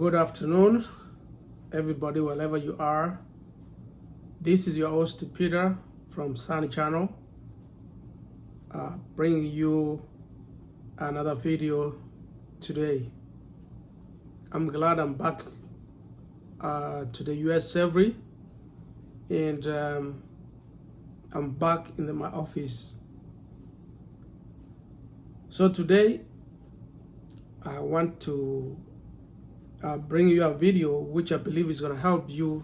Good afternoon, everybody, wherever you are. This is your host, Peter, from Sunny Channel, bringing you another video today. I'm glad I'm back to the US server, and I'm back in my office. So today, I want to bring you a video which I believe is going to help you,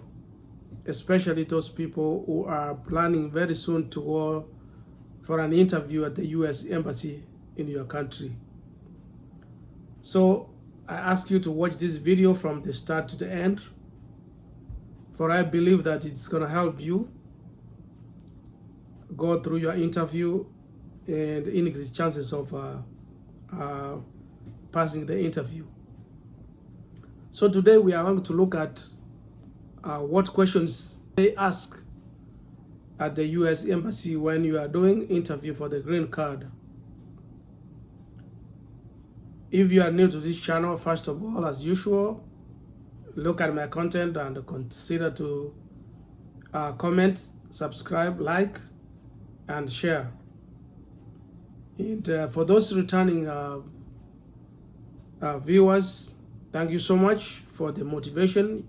especially those people who are planning very soon to go for an interview at the US Embassy in your country. So I ask you to watch this video from the start to the end, for I believe that it's going to help you go through your interview and increase chances of passing the interview. So today we are going to look at what questions they ask at the US Embassy when you are doing interview for the green card. If you are new to this channel, first of all, as usual, look at my content and consider to comment, subscribe, like, and share. And for those returning viewers, thank you so much for the motivation,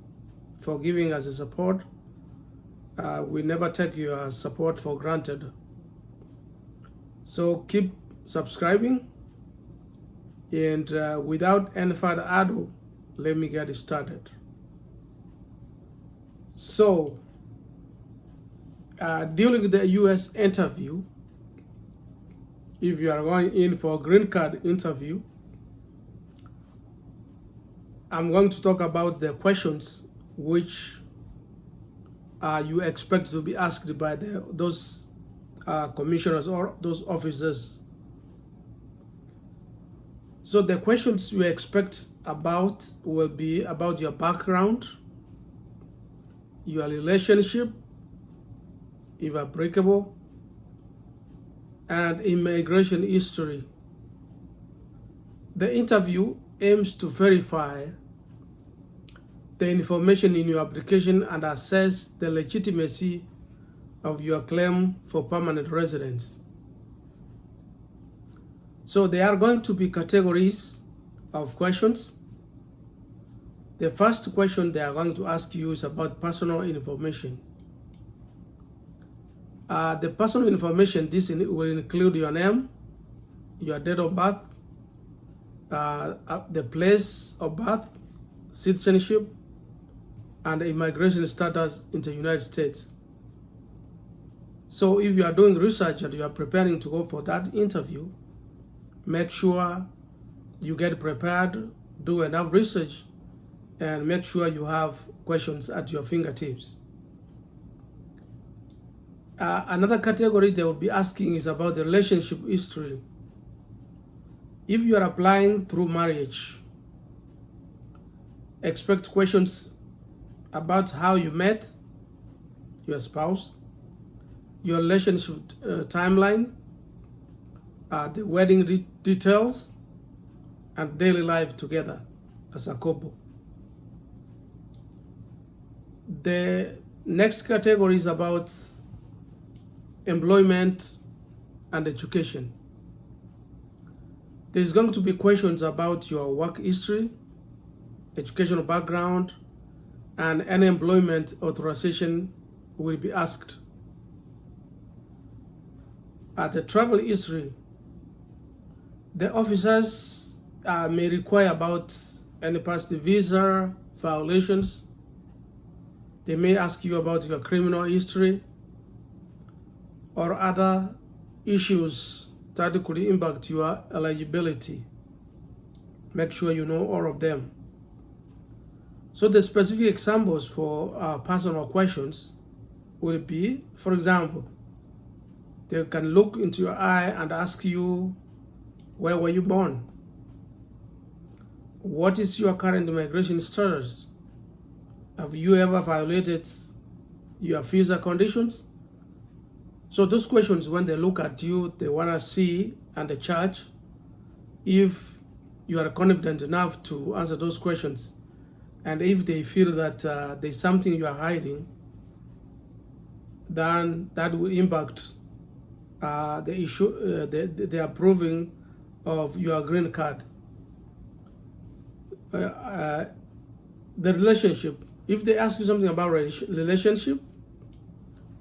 for giving us the support. We never take your support for granted. So keep subscribing, and without any further ado, let me get started. So during the US interview, if you are going in for a green card interview, I'm going to talk about the questions which you expect to be asked by those commissioners or those officers. So the questions you expect about will be about your background, your relationship, if applicable, and immigration history. The interview aims to verify the information in your application and assess the legitimacy of your claim for permanent residence. So there are going to be categories of questions. The first question they are going to ask you is about personal information. The personal information, this will include your name, your date of birth, the place of birth, citizenship, and immigration status in the United States. So if you are doing research and you are preparing to go for that interview, make sure you get prepared, do enough research, and make sure you have questions at your fingertips. Another category they will be asking is about the relationship history. If you are applying through marriage, expect questions about how you met your spouse, your relationship timeline, the wedding details, and daily life together as a couple. The next category is about employment and education. There's going to be questions about your work history, educational background, and any employment authorization will be asked. At the travel history, the officers may require about any past visa violations. They may ask you about your criminal history or other issues that could impact your eligibility. Make sure you know all of them. So the specific examples for personal questions will be, for example, they can look into your eye and ask you, where were you born? What is your current immigration status? Have you ever violated your visa conditions? So those questions, when they look at you, they want to see and they judge if you are confident enough to answer those questions And if they feel that there's something you are hiding, then that will impact the issue, the approving of your green card. The relationship. If they ask you something about relationship,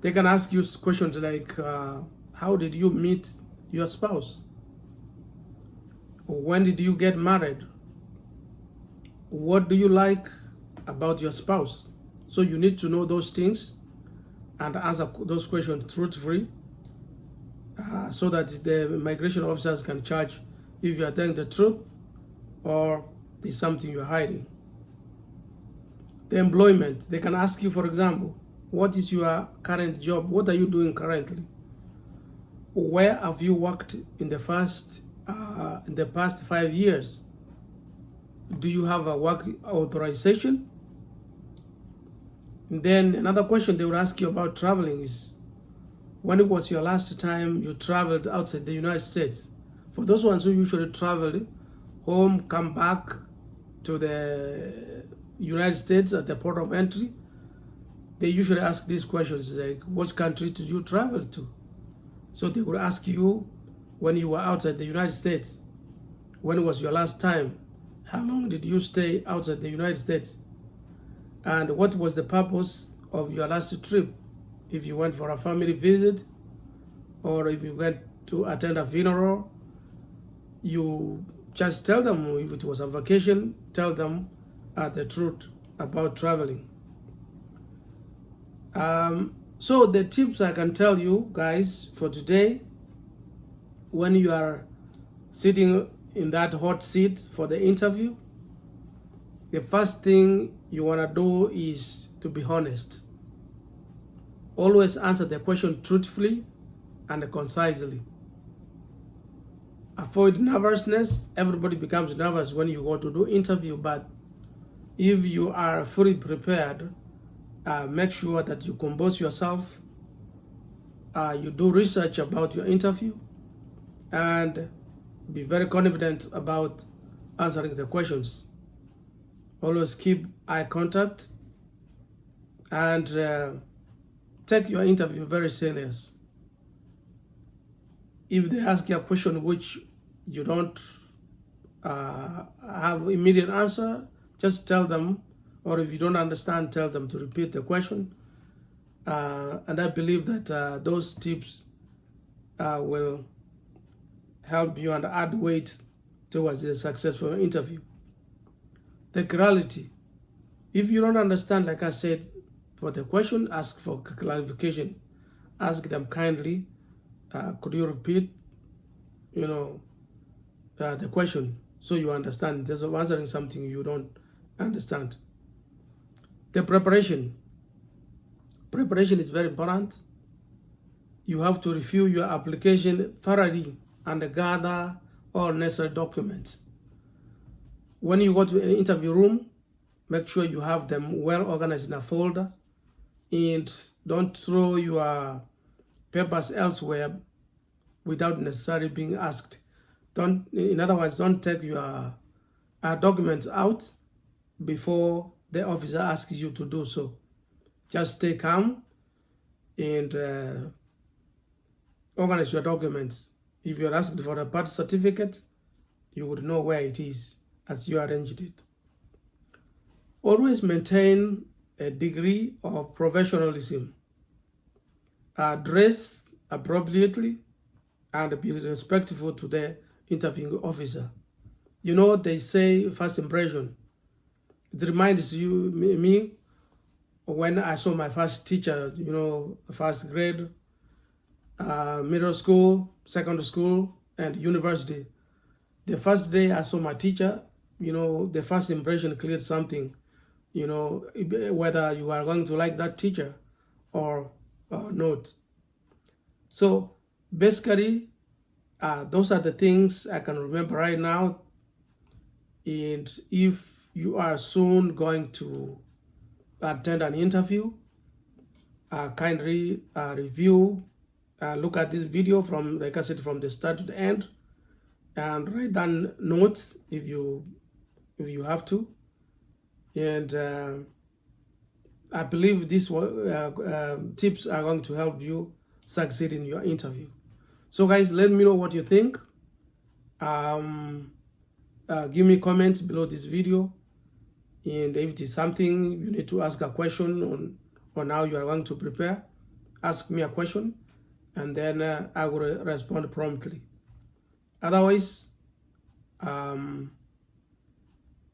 they can ask you questions like, how did you meet your spouse? When did you get married? What do you like about your spouse? So you need to know those things and answer those questions truthfully, so that the immigration officers can charge if you are telling the truth or there's something you're hiding. The employment, they can ask you, for example, what is your current job? What are you doing currently? Where have you worked in the past 5 years? Do you have a work authorization? And then another question they would ask you about traveling is, when was your last time you traveled outside the United States? For those ones who usually travel home, come back to the United States at the port of entry, they usually ask these questions like, which country did you travel to? So they would ask you, when you were outside the United States, when was your last time? How long did you stay outside the United States? And what was the purpose of your last trip? If you went for a family visit, or if you went to attend a funeral, you just tell them. If it was a vacation, tell them the truth about traveling. So the tips I can tell you guys for today, when you are sitting in that hot seat for the interview, the first thing you want to do is to be honest. Always answer the question truthfully and concisely. Avoid nervousness. Everybody becomes nervous when you go to do interview, but if you are fully prepared, make sure that you compose yourself, you do research about your interview, and be very confident about answering the questions. Always keep eye contact and take your interview very serious. If they ask you a question which you don't have immediate answer, just tell them, or if you don't understand, tell them to repeat the question. And I believe that those tips will help you and add weight towards a successful interview. The clarity. If you don't understand, like I said, for the question, ask for clarification. Ask them kindly, could you repeat, the question, so you understand, instead of answering something you don't understand. The preparation. Preparation is very important. You have to review your application thoroughly and gather all necessary documents. When you go to an interview room, make sure you have them well organized in a folder, and don't throw your papers elsewhere without necessarily being asked. In other words, don't take your documents out before the officer asks you to do so. Just stay calm and organize your documents. If you're asked for a birth certificate, you would know where it is as you arranged it. Always maintain a degree of professionalism. Dress appropriately and be respectful to the interviewing officer. They say first impression. It reminds me when I saw my first teacher, first grade, middle school, secondary school, and university. The first day I saw my teacher, the first impression cleared something, whether you are going to like that teacher or not. So basically, those are the things I can remember right now. And if you are soon going to attend an interview, kindly review, look at this video from, like I said, from the start to the end, and write down notes if you have to. And I believe these tips are going to help you succeed in your interview. So guys, let me know what you think. Give me comments below this video, and if it is something you need to ask a question on how you are going to prepare, ask me a question, and then I will respond promptly. Otherwise,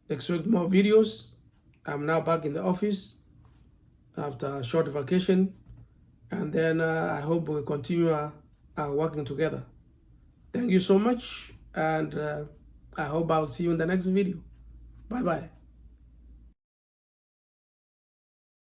expect more videos. I'm now back in the office after a short vacation, and then I hope we'll continue working together. Thank you so much, and I hope I'll see you in the next video. Bye-bye.